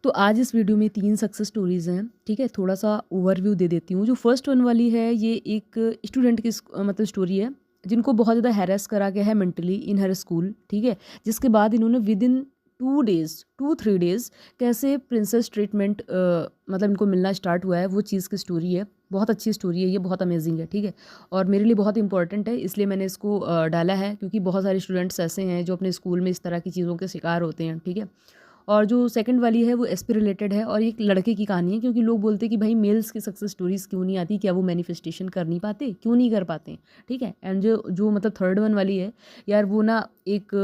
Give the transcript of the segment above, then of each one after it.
तो आज इस वीडियो में 3 सक्सेस स्टोरीज़ हैं, ठीक है? थोड़ा-सा ओवरव्यू दे देती हूँ। जो फर्स्ट वन वाली है, ये एक स्टूडेंट की मतलब स्टोरी है, जिनको बहुत ज़्यादा हैरेस करा गया है मेंटली इन हर स्कूल, ठीक है? जिसके बाद इन्होंने विदिन 2 डेज़ 2-3 डेज़ कैसे प्रिंसेस ट्रीटमेंट मतलब इनको मिलना स्टार्ट हुआ है, वो चीज़ की स्टोरी है। बहुत अच्छी स्टोरी है ये, बहुत अमेजिंग है, ठीक है? और मेरे लिए बहुत इंपॉर्टेंट है, इसलिए मैंने इसको डाला है, क्योंकि बहुत सारे स्टूडेंट्स ऐसे हैं जो अपने स्कूल में इस तरह की चीज़ों के शिकार होते हैं, ठीक है? और जो सेकंड वाली है वो एसपी रिलेटेड है और एक लड़के की कहानी है, क्योंकि लोग बोलते हैं कि भाई मेल्स की सक्सेस स्टोरीज क्यों नहीं आती, क्या वो मैनिफेस्टेशन कर नहीं पाते, क्यों नहीं कर पाते, ठीक है? एंड जो जो मतलब थर्ड वन वाली है यार, वो ना एक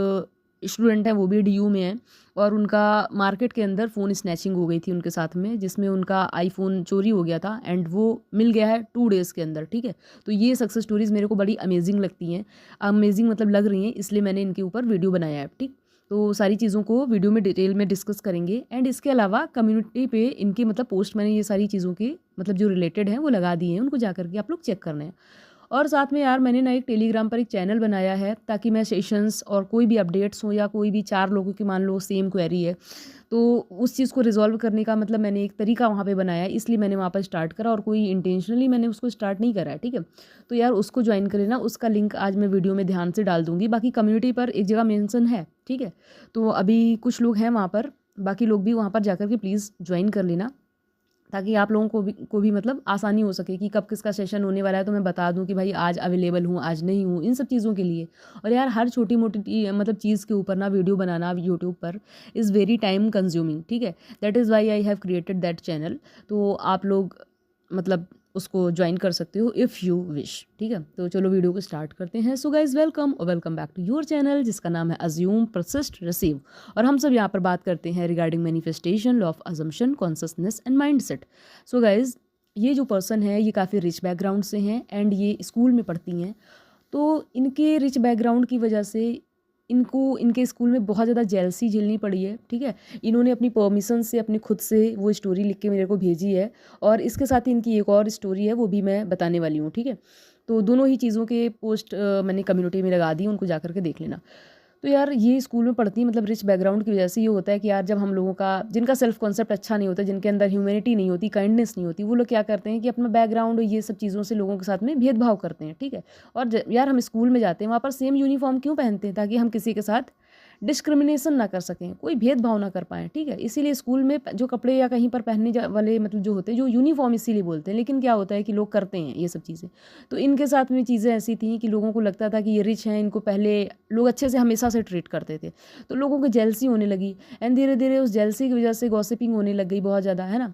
स्टूडेंट है, वो भी डीयू में है, और उनका मार्केट के अंदर फ़ोन स्नैचिंग हो गई थी उनके साथ में, जिसमें उनका आईफोन चोरी हो गया था एंड वो मिल गया है 2 डेज़ के अंदर, ठीक है? तो ये सक्सेस स्टोरीज़ मेरे को बड़ी अमेजिंग लगती हैं, अमेजिंग मतलब लग रही हैं, इसलिए मैंने इनके ऊपर वीडियो बनाया है, ठीक? तो सारी चीज़ों को वीडियो में डिटेल में डिस्कस करेंगे एंड इसके अलावा कम्युनिटी पे इनकी मतलब पोस्ट मैंने ये सारी चीज़ों की मतलब जो रिलेटेड हैं वो लगा दिए हैं, उनको जा करके आप लोग चेक करना है। और साथ में यार मैंने ना एक टेलीग्राम पर एक चैनल बनाया है, ताकि मैं सेशंस और कोई भी अपडेट्स हो या कोई भी 4 लोगों की मान लो सेम क्वेरी है, तो उस चीज़ को रिज़ॉल्व करने का मतलब मैंने एक तरीका वहाँ पे बनाया है, इसलिए मैंने वहाँ पर स्टार्ट करा और कोई इंटेंशनली मैंने उसको स्टार्ट नहीं करा है, ठीक है? तो यार उसको ज्वाइन कर लेना, उसका लिंक आज मैं वीडियो में ध्यान से डाल दूँगी। बाकी कम्युनिटी पर एक जगह मेंशन है, ठीक है? तो अभी कुछ लोग हैं वहाँ पर, बाकी लोग भी वहाँ पर जाकर के प्लीज़ ज्वाइन कर लेना, ताकि आप लोगों को भी मतलब आसानी हो सके कि कब किसका सेशन होने वाला है, तो मैं बता दूं कि भाई आज अवेलेबल हूँ, आज नहीं हूँ, इन सब चीज़ों के लिए। और यार हर छोटी मोटी मतलब चीज़ के ऊपर ना वीडियो बनाना यूट्यूब पर इज़ वेरी टाइम कंज्यूमिंग, ठीक है? That is why I have created that channel. तो आप लोग मतलब उसको ज्वाइन कर सकते हो इफ़ यू विश, ठीक है? तो चलो वीडियो को स्टार्ट करते हैं। सो गाइज वेलकम और welcome back to your channel, जिसका नाम है अज्यूम परसिस्ट रिसीव। और हम सब यहाँ पर बात करते हैं regarding manifestation, law of assumption, consciousness and mindset. So guys, ये जो पर्सन है ये काफ़ी रिच बैकग्राउंड से हैं एंड ये स्कूल में पढ़ती हैं। तो इनके रिच बैकग्राउंड की वजह से इनको इनके स्कूल में बहुत ज़्यादा जेलसी झेलनी पड़ी है, ठीक है? इन्होंने अपनी परमिशन से अपने खुद से वो स्टोरी लिख के मेरे को भेजी है, और इसके साथ ही इनकी एक और स्टोरी है, वो भी मैं बताने वाली हूँ, ठीक है? तो दोनों ही चीज़ों के पोस्ट मैंने कम्युनिटी में लगा दी, उनको जा कर के देख लेना। तो यार ये स्कूल में पढ़ती मतलब रिच बैकग्राउंड की वजह से ये होता है कि यार जब हम लोगों का जिनका सेल्फ कॉन्सेप्ट अच्छा नहीं होता, जिनके अंदर ह्यूमैनिटी नहीं होती, काइंडनेस नहीं होती, वो लोग क्या करते हैं कि अपना बैकग्राउंड ये सब चीज़ों से लोगों के साथ में भेदभाव करते हैं, ठीक है? और यार हम स्कूल में जाते हैं, वहाँ पर सेम यूनिफॉर्म क्यों पहनते हैं? ताकि हम किसी के साथ डिस्क्रिमिनेशन ना कर सकें, कोई भेदभाव ना कर पाएँ, ठीक है? इसीलिए स्कूल में जो कपड़े या कहीं पर पहनने वाले मतलब जो होते हैं, जो यूनिफॉर्म इसीलिए बोलते हैं, लेकिन क्या होता है कि लोग करते हैं ये सब चीज़ें। तो इनके साथ में चीज़ें ऐसी थी कि लोगों को लगता था कि ये रिच हैं, इनको पहले लोग अच्छे से हमेशा से ट्रीट करते थे, तो लोगों को जेलसी होने लगी एंड धीरे धीरे उस जेलसी की वजह से गॉसिपिंग होने लग गई बहुत ज़्यादा, है ना?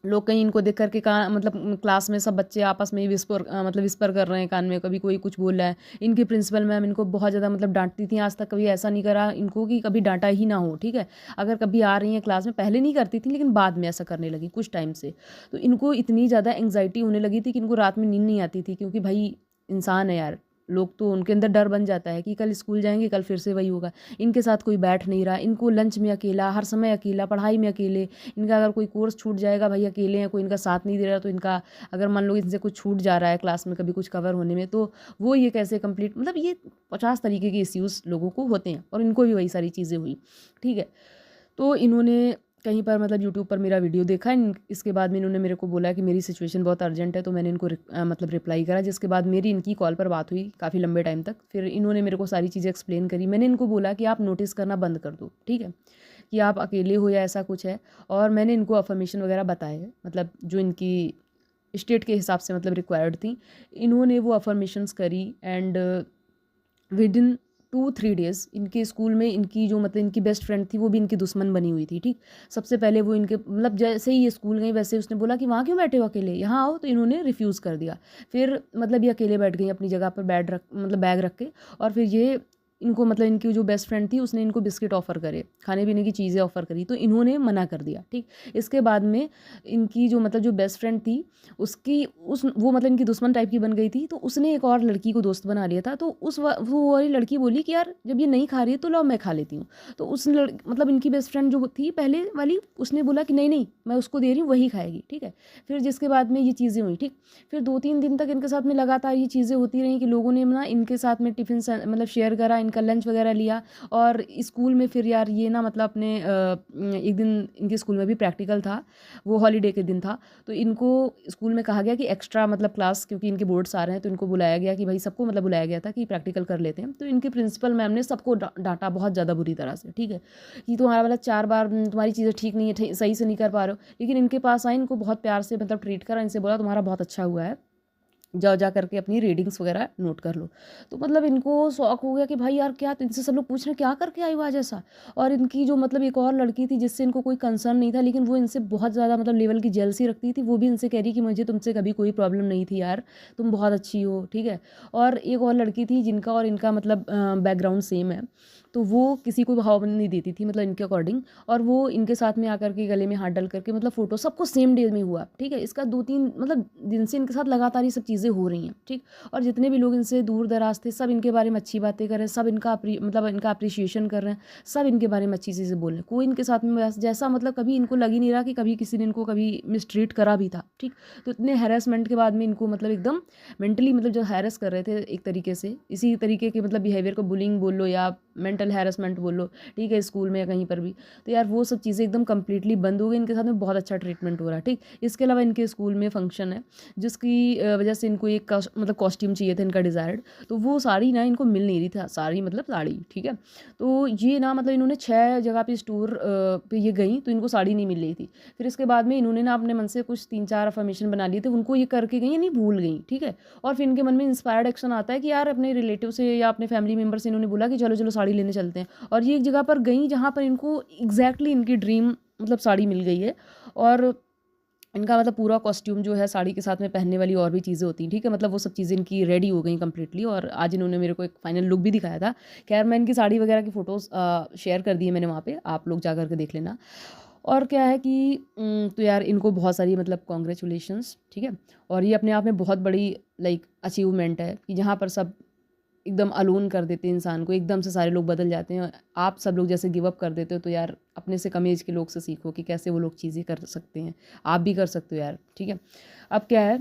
लोग कहीं इनको देख करके कहाँ मतलब क्लास में सब बच्चे आपस में विस्पर मतलब विस्पर कर रहे हैं कान में, कभी कोई कुछ बोल रहा है। इनकी प्रिंसिपल मैम इनको बहुत ज़्यादा मतलब डांटती थी, आज तक कभी ऐसा नहीं करा इनको कि कभी डांटा ही ना हो, ठीक है? अगर कभी आ रही हैं क्लास में, पहले नहीं करती थी लेकिन बाद में ऐसा करने लगी कुछ टाइम से। तो इनको इतनी ज़्यादा एंग्जाइटी होने लगी थी कि इनको रात में नींद नहीं आती थी, क्योंकि भाई इंसान है यार, लोग तो उनके अंदर डर बन जाता है कि कल स्कूल जाएंगे, कल फिर से वही होगा। इनके साथ कोई बैठ नहीं रहा, इनको लंच में अकेला, हर समय अकेला, पढ़ाई में अकेले। इनका अगर कोई कोर्स छूट जाएगा, भाई अकेले हैं, कोई इनका साथ नहीं दे रहा, तो इनका अगर मान लो इनसे कुछ छूट जा रहा है क्लास में कभी कुछ कवर होने में, तो वो ये कैसे कंप्लीट, मतलब ये 50 तरीके के इश्यूज़ लोगों को होते हैं, और इनको भी वही सारी चीज़ें हुई, ठीक है? तो इन्होंने कहीं पर मतलब यूट्यूब पर मेरा वीडियो देखा, इसके बाद में इन्होंने मेरे को बोला कि मेरी सिचुएशन बहुत अर्जेंट है, तो मैंने इनको मतलब रिप्लाई करा, जिसके बाद मेरी इनकी कॉल पर बात हुई काफ़ी लंबे टाइम तक। फिर इन्होंने मेरे को सारी चीज़ें एक्सप्लेन करी। मैंने इनको बोला कि आप नोटिस करना बंद कर दो, ठीक है? कि आप अकेले हो या ऐसा कुछ है, और मैंने इनको अफर्मेशन वगैरह बताए, मतलब जो इनकी स्टेट के हिसाब से मतलब रिक्वायर्ड थी। इन्होंने वो अफर्मेशंस करी एंड विद इन 2-3 डेज़ इनके स्कूल में इनकी जो मतलब इनकी बेस्ट फ्रेंड थी, वो भी इनकी दुश्मन बनी हुई थी, ठीक? सबसे पहले वो इनके मतलब जैसे ही ये स्कूल गई, वैसे उसने बोला कि वहाँ क्यों बैठे हो अकेले, यहाँ आओ, तो इन्होंने रिफ्यूज़ कर दिया। फिर मतलब ये अकेले बैठ गई अपनी जगह पर, बैग रख के, और फिर ये इनको मतलब इनकी जो बेस्ट फ्रेंड थी उसने इनको बिस्किट ऑफ़र करे, खाने पीने की चीज़ें ऑफ़र करी, तो इन्होंने मना कर दिया, ठीक? इसके बाद में इनकी जो मतलब जो बेस्ट फ्रेंड थी, उसकी वो मतलब इनकी दुश्मन टाइप की बन गई थी, तो उसने एक और लड़की को दोस्त बना लिया था। तो वो वाली लड़की बोली कि यार जब ये नहीं खा रही है तो लो मैं खा लेती हूँ। तो उस मतलब इनकी बेस्ट फ्रेंड जो थी पहले वाली, उसने बोला कि नहीं नहीं मैं उसको दे रही हूँ, वही खाएगी, ठीक है? फिर जिसके बाद में ये चीज़ें हुई, ठीक? फिर 2-3 दिन तक इनके साथ में लगातार ये चीज़ें होती रहीं कि लोगों ने ना इनके साथ में टिफ़िन मतलब शेयर करा, इनका लंच वगैरह लिया। और स्कूल में फिर यार ये ना मतलब अपने एक दिन इनके स्कूल में भी प्रैक्टिकल था, वो हॉलीडे के दिन था, तो इनको स्कूल में कहा गया कि एक्स्ट्रा मतलब क्लास, क्योंकि इनके बोर्ड्स आ रहे हैं तो इनको बुलाया गया कि भाई सबको मतलब बुलाया गया था कि प्रैक्टिकल कर लेते हैं। तो इनके प्रिंसिपल मैम ने सबको डांटा बहुत ज़्यादा बुरी तरह से, ठीक है, कि तुम्हारा वाला 4 बार तुम्हारी चीज़ें ठीक नहीं है, सही से नहीं कर पा रहे हो। लेकिन इनके पास आए, इनको बहुत प्यार से मतलब ट्रीट करा, इनसे बोला तुम्हारा बहुत अच्छा हुआ है, जाओ जा करके अपनी रीडिंग्स वगैरह नोट कर लो। तो मतलब इनको शौक हो गया कि भाई यार क्या, तो इनसे सब लोग पूछ रहे हैं क्या करके आई हो आज ऐसा। और इनकी जो मतलब एक और लड़की थी जिससे इनको कोई कंसर्न नहीं था, लेकिन वो इनसे बहुत ज़्यादा मतलब लेवल की जेलसी रखती थी, वो भी इनसे कह रही कि मुझे तुमसे कभी कोई प्रॉब्लम नहीं थी यार, तुम बहुत अच्छी हो, ठीक है। और एक और लड़की थी जिनका और इनका मतलब बैकग्राउंड सेम है, तो वो किसी को भाव नहीं देती थी मतलब इनके अकॉर्डिंग, और वो इनके साथ में आकर के गले में हाथ डाल करके मतलब फ़ोटो सबको सेम डे में हुआ, ठीक है। इसका 2-3 मतलब दिन से इनके साथ लगातार ये सब चीज़ें हो रही हैं, ठीक। और जितने भी लोग इनसे दूर दराज थे सब इनके बारे में अच्छी बातें कर रहे हैं, सब इनका मतलब इनका अप्रिशिएशन कर रहे हैं, सब इनके बारे में अच्छी चीज़ें बोल रहे हैं। कोई इनके साथ में जैसा मतलब कभी इनको लग ही नहीं रहा कि कभी किसी ने इनको कभी मिसट्रीट करा भी था, ठीक। तो इतने हैरेसमेंट के बाद में इनको मतलब एकदम मेंटली मतलब जो हैरेस कर रहे थे एक तरीके से, इसी तरीके के मतलब बिहेवियर को बुलिंग बोल लो या मेंटल हैरेसमेंट बोल लो, ठीक है, स्कूल में या कहीं पर भी। तो यार वो सब चीज़ें एकदम कंप्लीटली बंद हो गई, इनके साथ में बहुत अच्छा ट्रीटमेंट हो रहा है, ठीक। इसके अलावा इनके स्कूल में फंक्शन है जिसकी वजह से इनको एक मतलब कॉस्ट्यूम चाहिए था इनका डिज़ायर्ड, तो वो साड़ी ना इनको मिल नहीं रही था, साड़ी मतलब साड़ी, ठीक है। तो ये ना मतलब इन्होंने 6 जगह पे स्टोर पे ये गई तो इनको साड़ी नहीं मिल रही थी। फिर इसके बाद में इन्होंने ना अपने मन से कुछ 3-4 अफर्मेशन बना लिए थे, उनको ये करके गई, नहीं भूल गई, ठीक है। और फिर इनके मन में इंस्पायर्ड एक्शन आता है कि यार अपने रिलेटिव से या अपने फैमिली मेम्बर से इन्होंने बोला कि चलो चलो साड़ी लेने चलते हैं। और ये एक जगह पर गई जहाँ पर इनको एग्जैक्टली इनकी ड्रीम मतलब साड़ी मिल गई है। और इनका मतलब पूरा कॉस्ट्यूम जो है साड़ी के साथ में पहनने वाली और भी चीज़ें होती हैं, ठीक है, मतलब वो सब चीज़ें इनकी रेडी हो गई कंप्लीटली। और आज इन्होंने मेरे को एक फाइनल लुक भी दिखाया था। खैर मैं इनकी साड़ी वगैरह की फ़ोटोज़ शेयर कर दी है मैंने वहाँ पे, आप लोग जा करके देख लेना। और क्या है कि तो यार इनको बहुत सारी मतलब कॉन्ग्रेचुलेशंस, ठीक है। और ये अपने आप में बहुत बड़ी लाइक अचीवमेंट है कि जहाँ पर सब एकदम अलोन कर देते हैं इंसान को, एकदम से सारे लोग बदल जाते हैं। आप सब लोग जैसे गिव अप कर देते हो, तो यार अपने से कम एज के लोग से सीखो कि कैसे वो लोग चीज़ें कर सकते हैं, आप भी कर सकते हो यार, ठीक है। अब क्या है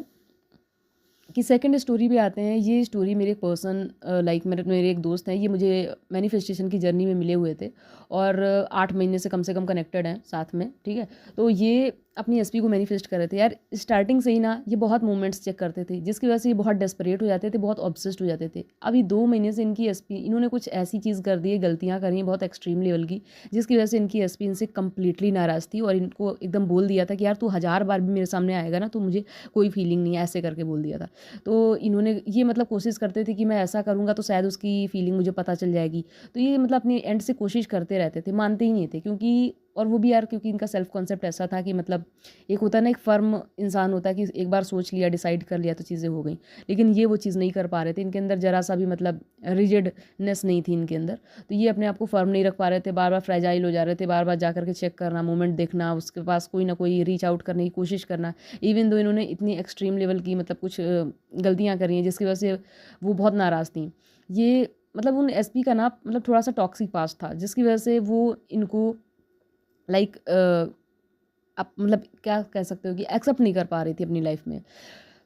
कि सेकंड स्टोरी पे आते हैं। ये स्टोरी मेरे एक पर्सन लाइक मेरे एक दोस्त हैं, ये मुझे मैनिफेस्टेशन की जर्नी में मिले हुए थे और 8 महीने से कम कनेक्टेड हैं साथ में, ठीक है। तो ये अपनी एसपी को मैनिफेस्ट कर रहे थे यार। स्टार्टिंग से ही ना ये बहुत मूवमेंट्स चेक करते थे जिसकी वजह से ये बहुत डेस्परेट हो जाते थे, बहुत ऑब्सेस्ड हो जाते थे। अभी 2 महीने से इनकी एसपी, इन्होंने कुछ ऐसी चीज़ कर दी है, गलतियाँ करी हैं बहुत एक्सट्रीम लेवल की, जिसकी वजह से इनकी एसपी इनसे कंप्लीटली नाराज़ थी और इनको एकदम बोल दिया था कि यार तू 1000 बार भी मेरे सामने आएगा ना तो मुझे कोई फीलिंग नहीं है, ऐसे करके बोल दिया था। तो इन्होंने ये मतलब कोशिश करते थे कि मैं ऐसा करूँगा तो शायद उसकी फीलिंग मुझे पता चल जाएगी। तो ये मतलब अपने एंड से कोशिश करते रहते थे, मानते ही नहीं थे, क्योंकि और वो भी यार क्योंकि इनका सेल्फ कॉन्सेप्ट ऐसा था कि मतलब एक होता है ना, एक फर्म इंसान होता है कि एक बार सोच लिया, डिसाइड कर लिया तो चीज़ें हो गई। लेकिन ये वो चीज़ नहीं कर पा रहे थे, इनके अंदर जरा सा भी मतलब रिजिडनेस नहीं थी इनके अंदर। तो ये अपने आप को फर्म नहीं रख पा रहे थे, बार बार फ्रेजाइल हो जा रहे थे, बार बार जा करके चेक करना, मूवमेंट देखना, उसके पास कोई ना कोई रीच आउट करने की कोशिश करना। इवन दो इन्होंने इतनी एक्सट्रीम लेवल की मतलब कुछ गलतियाँ करी हैं जिसकी वजह से वो बहुत नाराज़ थी। ये मतलब उन एसपी का ना मतलब थोड़ा सा टॉक्सिक पास्ट था जिसकी वजह से वो इनको लाइक आप मतलब क्या कह सकते हो कि एक्सेप्ट नहीं कर पा रही थी अपनी लाइफ में।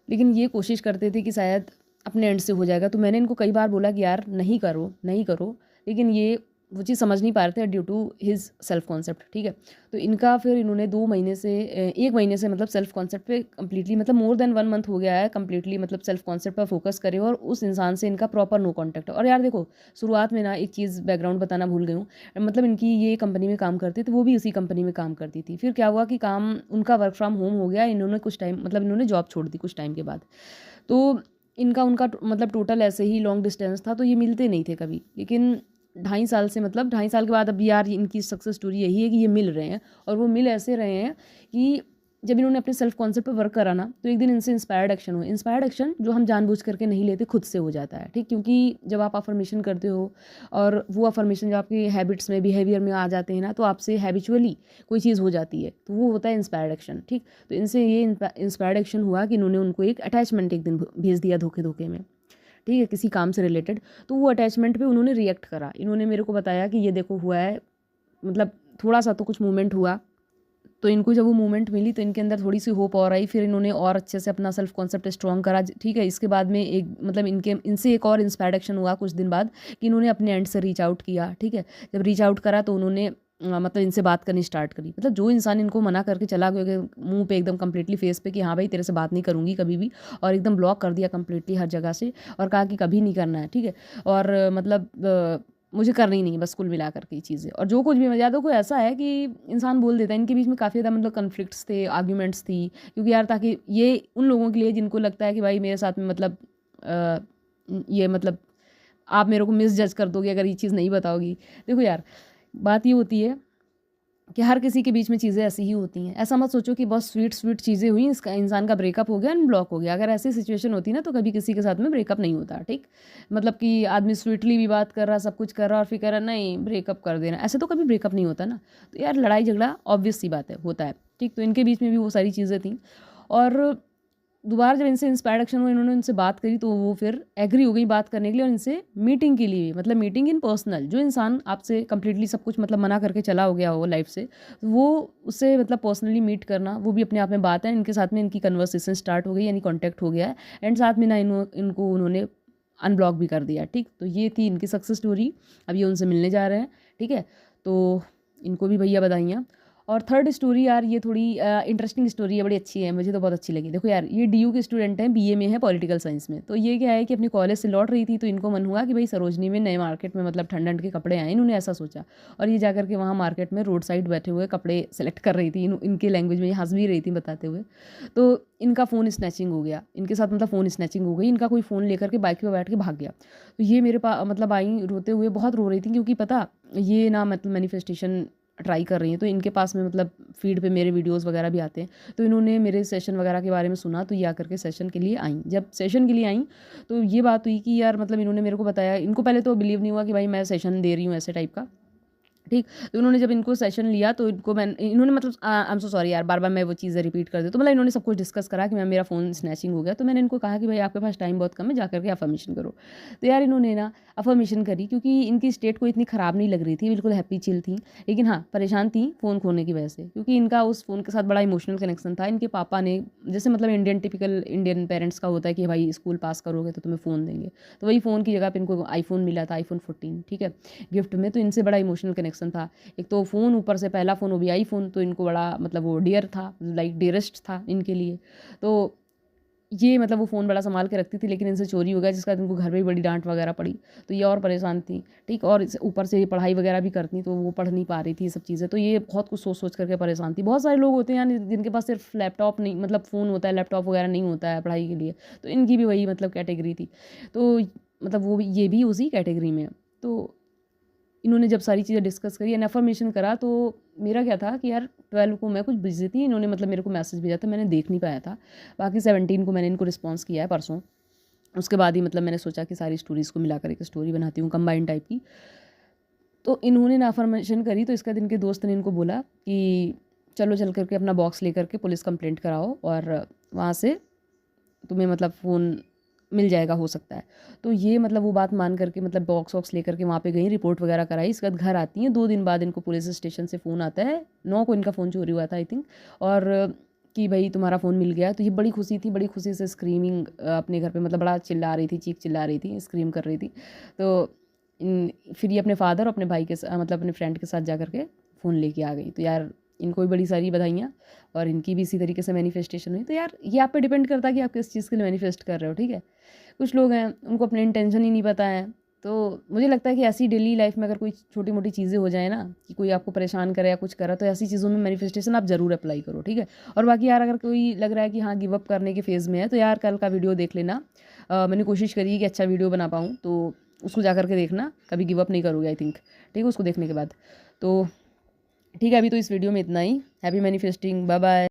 लेकिन ये कोशिश करते थे कि शायद अपने एंड से हो जाएगा। तो मैंने इनको कई बार बोला कि यार नहीं करो, नहीं करो, लेकिन ये वो चीज़ समझ नहीं पा रहे थे due to his self concept, ठीक है। तो इनका फिर इन्होंने 2 महीने से 1 महीने से मतलब सेल्फ कॉन्सेप्ट पे कंप्लीटली मतलब मोर देन 1 मंथ हो गया है कंप्लीटली मतलब सेल्फ कॉन्सेप्ट पर फोकस करे और उस इंसान से इनका प्रॉपर नो कॉन्टैक्ट है। और यार देखो, शुरुआत में ना एक चीज़ बैकग्राउंड बताना भूल गई हूँ, मतलब इनकी ये कंपनी में काम करती थी, वो भी उसी कंपनी में काम करती थी। फिर क्या हुआ कि काम उनका वर्क फ्रॉम होम हो गया, इन्होंने कुछ टाइम मतलब इन्होंने जॉब छोड़ दी कुछ टाइम के बाद। तो इनका उनका मतलब टोटल ऐसे ही लॉन्ग डिस्टेंस था, तो ये मिलते नहीं थे कभी। लेकिन 2.5 साल से मतलब 2.5 साल के बाद अब यार इनकी सक्सेस स्टोरी यही है कि ये मिल रहे हैं। और वो मिल ऐसे रहे हैं कि जब इन्होंने अपने सेल्फ कॉन्सेप्ट पे वर्क करा ना, तो एक दिन इनसे इंस्पायर्ड एक्शन हुआ। इंस्पायर्ड एक्शन जो हम जानबूझ करके नहीं लेते, खुद से हो जाता है, ठीक। क्योंकि जब आप अफर्मेशन करते हो और वो अफर्मेशन जब आपकी हैबिट्स में, बिहेवियर में आ जाते हैं ना, तो आपसे हैबिचुअली कोई चीज़ हो जाती है, तो वो होता है इंस्पायर्ड एक्शन, ठीक। तो इनसे ये इंस्पायर्ड एक्शन हुआ कि इन्होंने उनको एक अटैचमेंट एक दिन भेज दिया धोखे धोखे में, ठीक है, किसी काम से रिलेटेड। तो वो अटैचमेंट पे उन्होंने रिएक्ट करा, इन्होंने मेरे को बताया कि ये देखो हुआ है, मतलब थोड़ा सा तो कुछ मूवमेंट हुआ, तो इनको जब वो मूवमेंट मिली तो इनके अंदर थोड़ी सी होप और आई, फिर इन्होंने और अच्छे से अपना सेल्फ कॉन्सेप्ट स्ट्रॉन्ग करा, ठीक है। इसके बाद में एक मतलब इनसे एक और इंस्पायर्ड एक्शन हुआ कुछ दिन बाद कि इन्होंने अपने एंड से रीच आउट किया, ठीक है। जब रीच आउट करा तो उन्होंने मतलब इनसे बात करनी स्टार्ट करी। मतलब जो इंसान इनको मना करके चला गया कि मुंह पे एकदम कंप्लीटली फेस पे कि हाँ भाई तेरे से बात नहीं करूँगी कभी भी, और एकदम ब्लॉक कर दिया कंप्लीटली हर जगह से, और कहा कि कभी नहीं करना है, ठीक है। और मतलब मुझे करनी ही नहीं है बस कुल मिला करके चीज़ें। और जो कुछ भी यादों को ऐसा है कि इंसान बोल देता है, इनके बीच में काफ़ी ज़्यादा मतलब कन्फ्लिक्ट्स थे, आर्ग्यूमेंट्स थी, क्योंकि यार ताकि ये उन लोगों के लिए जिनको लगता है कि भाई मेरे साथ में मतलब ये मतलब आप मेरे को मिस जज कर दोगे अगर ये चीज़ नहीं बताओगी। देखो यार बात ये होती है कि हर किसी के बीच में चीज़ें ऐसी ही होती हैं। ऐसा मत सोचो कि बहुत स्वीट स्वीट चीज़ें हुई, इसका इंसान का ब्रेकअप हो गया एंड ब्लॉक हो गया। अगर ऐसी सिचुएशन होती ना तो कभी किसी के साथ में ब्रेकअप नहीं होता, ठीक। मतलब कि आदमी स्वीटली भी बात कर रहा, सब कुछ कर रहा, और फिर कह रहा नहीं ब्रेकअप कर देना, ऐसे तो कभी ब्रेकअप नहीं होता ना। तो यार लड़ाई झगड़ा ऑब्वियस सी बात है, होता है, ठीक। तो इनके बीच में भी वो सारी चीज़ें थी। और दोबारा जब इनसे इंस्पायर्ड एक्शन हुआ, इन्होंने उनसे बात करी तो वो फिर एग्री हो गई बात करने के लिए, और इनसे मीटिंग के लिए, मतलब मीटिंग इन पर्सनल। जो इंसान आपसे कंप्लीटली सब कुछ मतलब मना करके चला हो गया हो लाइफ से, वो उससे मतलब पर्सनली मीट करना वो भी अपने आप में बात है। इनके साथ में इनकी कन्वर्सेशन स्टार्ट हो गई, यानी कॉन्टैक्ट हो गया है, एंड साथ में ना इनको उन्होंने अनब्लॉक भी कर दिया, ठीक। तो ये थी इनकी सक्सेस स्टोरी। अब ये उनसे मिलने जा रहे हैं, ठीक है। तो इनको भी भैया बधाइयाँ। और थर्ड स्टोरी यार ये थोड़ी इंटरेस्टिंग स्टोरी है, बड़ी अच्छी है, मुझे तो बहुत अच्छी लगी। देखो यार ये डीयू के स्टूडेंट हैं, बीए में है पॉलिटिकल साइंस में। तो ये क्या है कि अपनी कॉलेज से लौट रही थी तो इनको मन हुआ कि भाई सरोजनी में नए मार्केट में मतलब ठंड के कपड़े आए, इन्होंने ऐसा सोचा। और ये जाकर के वहाँ मार्केट में रोड साइड बैठे हुए कपड़े सेलेक्ट कर रही थी, इनके लैंग्वेज में हंस भी रही थी बताते हुए। तो इनका फ़ोन स्नैचिंग हो गया, इनके साथ मतलब फ़ोन स्नैचिंग हो गई। इनका कोई फ़ोन लेकर के बाइक पे बैठ के भाग गया। तो ये मेरे पास मतलब आई रोते हुए, बहुत रो रही थी, क्योंकि पता ये ना मतलब मैनिफेस्टेशन ट्राई कर रही हैं। तो इनके पास में मतलब फीड पे मेरे वीडियोस वगैरह भी आते हैं। तो इन्होंने मेरे सेशन वगैरह के बारे में सुना, तो ये आकर के सेशन के लिए आई। जब सेशन के लिए आई तो ये बात हुई कि यार मतलब इन्होंने मेरे को बताया, इनको पहले तो बिलीव नहीं हुआ कि भाई मैं सेशन दे रही हूँ ऐसे टाइप का, ठीक। तो उन्होंने जब इनको सेशन लिया तो इन्होंने मतलब आई एम सो सॉरी यार, बार बार मैं वो चीज़ें रिपीट कर दी। तो मतलब इन्होंने सब कुछ डिस्कस करा कि मैम मेरा फ़ोन स्नैचिंग हो गया। तो मैंने इनको कहा कि भाई आपके पास टाइम बहुत कम है, जा करके अफर्मेशन करो। तो यार इन्होंने ना अफर्मेशन करी, क्योंकि इनकी स्टेट को इतनी ख़राब नहीं लग रही थी, बिल्कुल हैप्पी चिल थी। लेकिन हाँ परेशान थी फ़ोन खोने की वजह से, क्योंकि इनका उस फ़ोन के साथ बड़ा इमोशनल कनेक्शन था। इनके पापा ने, जैसे मतलब इंडियन टिपिकल इंडियन पेरेंट्स का होता है कि भाई स्कूल पास करोगे तो तुम्हें फ़ोन देंगे, तो वही फ़ोन की जगह पर इनको आईफोन मिला था, आईफोन 14, ठीक है, गिफ्ट में। तो इनसे बड़ा इमोशनल कनेक्शन था। एक तो फ़ोन, ऊपर से पहला फ़ोन वो भी आईफ़ोन, तो इनको बड़ा मतलब वो डियर था, लाइक डियरेस्ट था इनके लिए। तो ये मतलब वो फ़ोन बड़ा संभाल के रखती थी, लेकिन इनसे चोरी हो गया, जिसके बाद इनको घर में भी बड़ी डांट वगैरह पड़ी। तो ये और परेशान थी, ठीक। और ऊपर से ये पढ़ाई वगैरह भी करती, तो वो पढ़ नहीं पा रही थी ये सब चीज़ें। तो ये बहुत कुछ सोच सोच करके परेशान थी। बहुत सारे लोग होते हैं यानी जिनके पास सिर्फ लैपटॉप नहीं, मतलब फ़ोन होता है, लैपटॉप वगैरह नहीं होता है पढ़ाई के लिए। तो इनकी भी वही मतलब कैटेगरी थी। तो मतलब वो भी, ये भी उसी कैटेगरी में है। तो इन्होंने जब सारी चीज़ें डिस्कस करी एंड अफर्मेशन करा, तो मेरा क्या था कि यार 12 को मैं कुछ बिजी थी, इन्होंने मतलब मेरे को मैसेज भेजा था, मैंने देख नहीं पाया था। बाकी 17 को मैंने इनको रिस्पॉन्स किया है परसों। उसके बाद ही मतलब मैंने सोचा कि सारी स्टोरीज़ को मिला कर एक स्टोरी बनाती हूँ कंबाइंड टाइप की। तो इन्होंने ना अफर्मेशन करी, तो इसका दिन इनके दोस्त ने इनको बोला कि चलो चल करके अपना बॉक्स लेकर के पुलिस कंप्लेंट कराओ, और वहाँ से तुम्हें मतलब फ़ोन मिल जाएगा हो सकता है। तो ये मतलब वो बात मान करके मतलब बॉक्स वॉक्स लेकर के वहाँ पे गई, रिपोर्ट वगैरह कराई। इसके बाद घर आती हैं, 2 दिन बाद इनको पुलिस स्टेशन से फ़ोन आता है। 9 को इनका फ़ोन चोरी हुआ था आई थिंक, और कि भाई तुम्हारा फ़ोन मिल गया। तो ये बड़ी खुशी थी, बड़ी खुशी से स्क्रीमिंग अपने घर पे मतलब बड़ा चिल्ला रही थी, चीख चिल्ला रही थी, स्क्रीम कर रही थी। तो फिर ये अपने फादर और अपने भाई के मतलब अपने फ्रेंड के साथ जा करके फ़ोन लेके आ गई। तो यार इनको भी बड़ी सारी बधाइयाँ, और इनकी भी इसी तरीके से मैनिफेस्टेशन हुई। तो यार ये आप पे डिपेंड करता है कि आप किस चीज़ के लिए मैनिफेस्ट कर रहे हो, ठीक है। कुछ लोग हैं उनको अपने इंटेंशन ही नहीं पता है। तो मुझे लगता है कि ऐसी डेली लाइफ में अगर कोई छोटी मोटी चीज़ें हो जाए ना, कि कोई आपको परेशान करे या कुछ करा, तो ऐसी चीज़ों में मैनिफेस्टेशन आप ज़रूर अप्लाई करो, ठीक है। और बाकी यार अगर कोई लग रहा है कि हाँ गिव अप करने के फेज़ में है, तो यार कल का वीडियो देख लेना। मैंने कोशिश करी कि अच्छा वीडियो बना पाऊँ, तो उसको जा करके देखना, कभी गिव अप नहीं करोगे आई थिंक, ठीक है, उसको देखने के बाद। तो ठीक है, अभी तो इस वीडियो में इतना ही। Happy manifesting, bye bye.